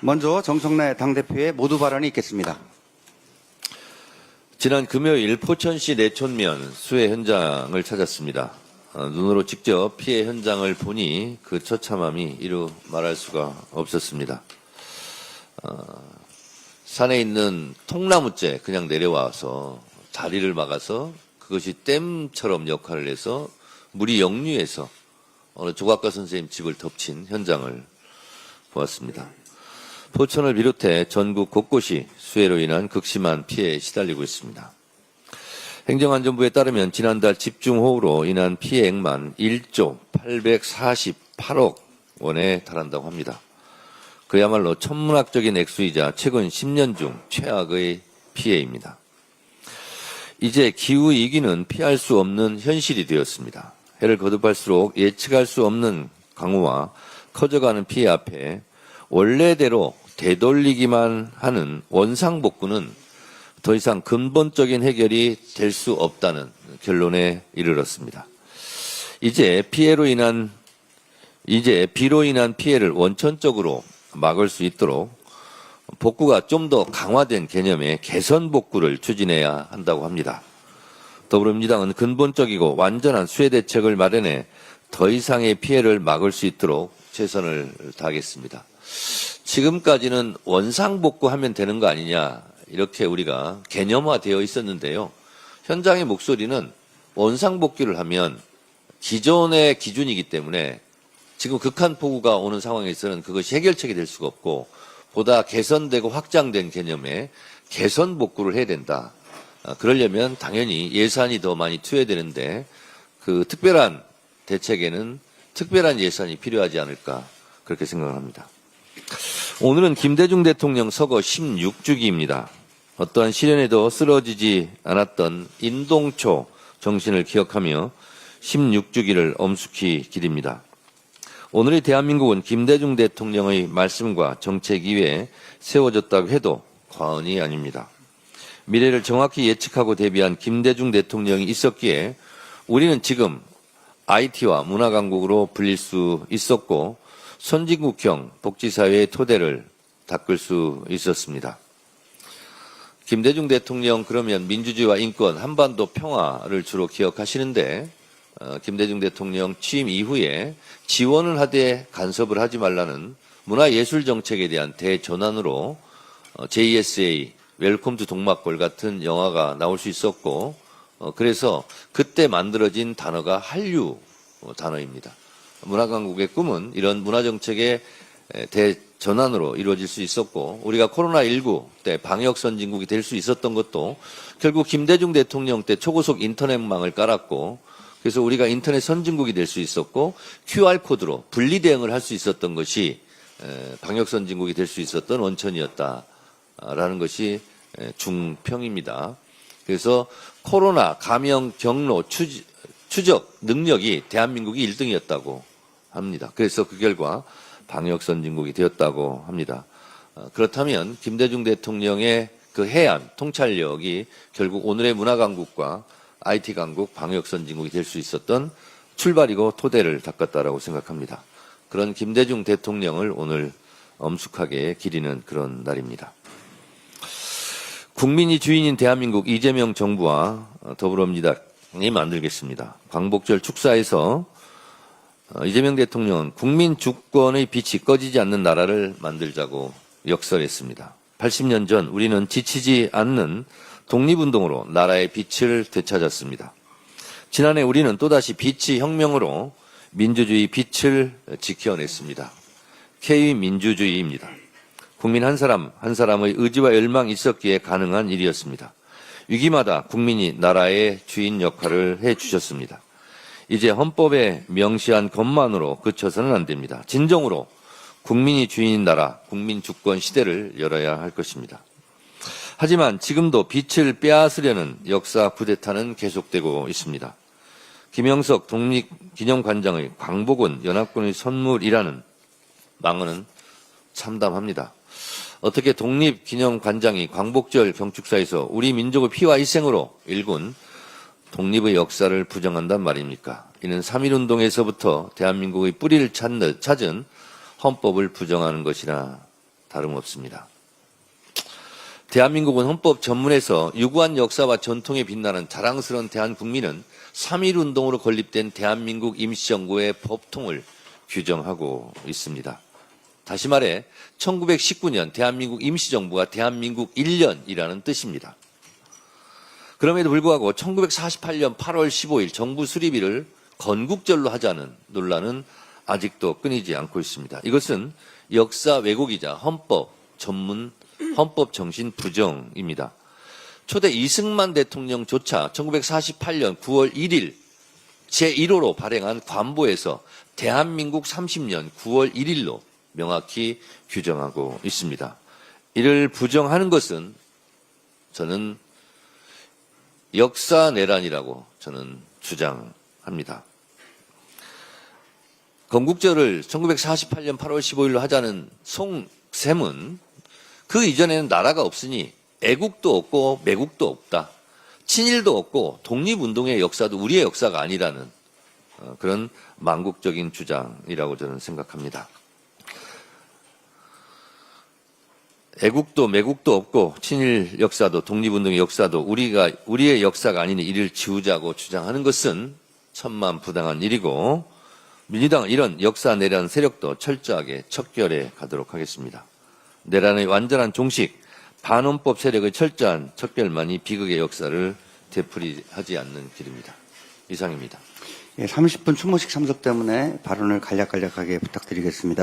먼저 정청래 당대표의 모두 발언이 있겠습니다. 지난 금요일 포천시 내촌면 수해 현장을 찾았습니다. 눈으로 직접 피해 현장을 보니 그 처참함이 이루 말할 수가 없었습니다. 산에 있는 통나무째 그냥 내려와서 다리를 막아서 그것이 댐처럼 역할을 해서 물이 역류해서 어느 조각가 선생님 집을 덮친 현장을 보았습니다. 포천을 비롯해 전국 곳곳이 수해로 인한 극심한 피해에 시달리고 있습니다. 행정안전부에 따르면 지난달 집중호우로 인한 피해액만 1조 848억 원에 달한다고 합니다. 그야말로 천문학적인 액수이자 최근 10년 중 최악의 피해입니다. 이제 기후위기는 피할 수 없는 현실이 되었습니다. 해를 거듭할수록 예측할 수 없는 강우와 커져가는 피해 앞에 원래대로 되돌리기만 하는 원상복구는 더 이상 근본적인 해결이 될 수 없다는 결론에 이르렀습니다. 이제 비로 인한 피해를 원천적으로 막을 수 있도록 복구가 좀 더 강화된 개념의 개선 복구를 추진해야 한다고 합니다. 더불어민주당은 근본적이고 완전한 수해 대책을 마련해 더 이상의 피해를 막을 수 있도록 최선을 다하겠습니다. 지금까지는 원상복구하면 되는 거 아니냐 이렇게 우리가 개념화되어 있었는데요. 현장의 목소리는 원상복구를 하면 기존의 기준이기 때문에 지금 극한 폭우가 오는 상황에서는 그것이 해결책이 될 수가 없고 보다 개선되고 확장된 개념의 개선 복구를 해야 된다. 그러려면 당연히 예산이 더 많이 투여되는데 그 특별한 대책에는 특별한 예산이 필요하지 않을까 그렇게 생각합니다. 오늘은 김대중 대통령 서거 16주기입니다. 어떠한 시련에도 쓰러지지 않았던 인동초 정신을 기억하며 16주기를 엄숙히 기립니다. 오늘의 대한민국은 김대중 대통령의 말씀과 정책 이외에 세워졌다고 해도 과언이 아닙니다. 미래를 정확히 예측하고 대비한 김대중 대통령이 있었기에 우리는 지금 IT와 문화강국으로 불릴 수 있었고 선진국형 복지사회의 토대를 닦을 수 있었습니다. 김대중 대통령 그러면 민주주의와 인권, 한반도 평화를 주로 기억하시는데 김대중 대통령 취임 이후에 지원을 하되 간섭을 하지 말라는 문화예술 정책에 대한 대전환으로 JSA, 웰컴 투 동막골 같은 영화가 나올 수 있었고 그래서 그때 만들어진 단어가 한류 단어입니다. 문화강국의 꿈은 이런 문화정책의 대전환으로 이루어질 수 있었고 우리가 코로나19 때 방역선진국이 될 수 있었던 것도 결국 김대중 대통령 때 초고속 인터넷망을 깔았고 그래서 우리가 인터넷 선진국이 될 수 있었고 QR코드로 분리대응을 할 수 있었던 것이 방역선진국이 될 수 있었던 원천이었다라는 것이 중평입니다. 그래서 코로나 감염 경로 추적 능력이 대한민국이 1등이었다고 합니다. 그래서 그 결과 방역선진국이 되었다고 합니다. 그렇다면 김대중 대통령의 그 해안 통찰력이 결국 오늘의 문화강국과 IT강국 방역선진국이 될 수 있었던 출발이고 토대를 닦았다라고 생각합니다. 그런 김대중 대통령을 오늘 엄숙하게 기리는 그런 날입니다. 국민이 주인인 대한민국 이재명 정부와 더불어민주당이 만들겠습니다. 광복절 축사에서 이재명 대통령은 국민 주권의 빛이 꺼지지 않는 나라를 만들자고 역설했습니다. 80년 전 우리는 지치지 않는 독립운동으로 나라의 빛을 되찾았습니다. 지난해 우리는 또다시 빛의 혁명으로 민주주의 빛을 지켜냈습니다. K민주주의입니다. 국민 한 사람 한 사람의 의지와 열망이 있었기에 가능한 일이었습니다. 위기마다 국민이 나라의 주인 역할을 해주셨습니다. 이제 헌법에 명시한 것만으로 그쳐서는 안 됩니다. 진정으로 국민이 주인인 나라, 국민 주권 시대를 열어야 할 것입니다. 하지만 지금도 빛을 빼앗으려는 역사 쿠데타는 계속되고 있습니다. 김영석 독립기념관장의 광복은 연합군의 선물이라는 망언은 참담합니다. 어떻게 독립기념관장이 광복절 경축사에서 우리 민족의 피와 희생으로 일군 독립의 역사를 부정한단 말입니까? 이는 3.1운동에서부터 대한민국의 뿌리를 찾은 헌법을 부정하는 것이라 다름없습니다. 대한민국은 헌법 전문에서 유구한 역사와 전통에 빛나는 자랑스러운 대한국민은 3.1운동으로 건립된 대한민국 임시정부의 법통을 규정하고 있습니다. 다시 말해 1919년 대한민국 임시정부가 대한민국 1년이라는 뜻입니다. 그럼에도 불구하고 1948년 8월 15일 정부 수립일을 건국절로 하자는 논란은 아직도 끊이지 않고 있습니다. 이것은 역사 왜곡이자 헌법 정신 부정입니다. 초대 이승만 대통령조차 1948년 9월 1일 제1호로 발행한 관보에서 대한민국 30년 9월 1일로 명확히 규정하고 있습니다. 이를 부정하는 것은 저는 역사내란이라고 저는 주장합니다. 건국절을 1948년 8월 15일로 하자는 송샘은 그 이전에는 나라가 없으니 애국도 없고 매국도 없다. 친일도 없고 독립운동의 역사도 우리의 역사가 아니라는 그런 망국적인 주장이라고 저는 생각합니다. 애국도 매국도 없고 친일 역사도 독립운동의 역사도 우리의 역사가 아니니 이를 지우자고 주장하는 것은 천만부당한 일이고 민주당은 이런 역사 내란 세력도 철저하게 척결해 가도록 하겠습니다. 내란의 완전한 종식, 반헌법 세력의 철저한 척결만이 비극의 역사를 되풀이하지 않는 길입니다. 이상입니다. 예, 30분 추모식 참석 때문에 발언을 간략하게 부탁드리겠습니다.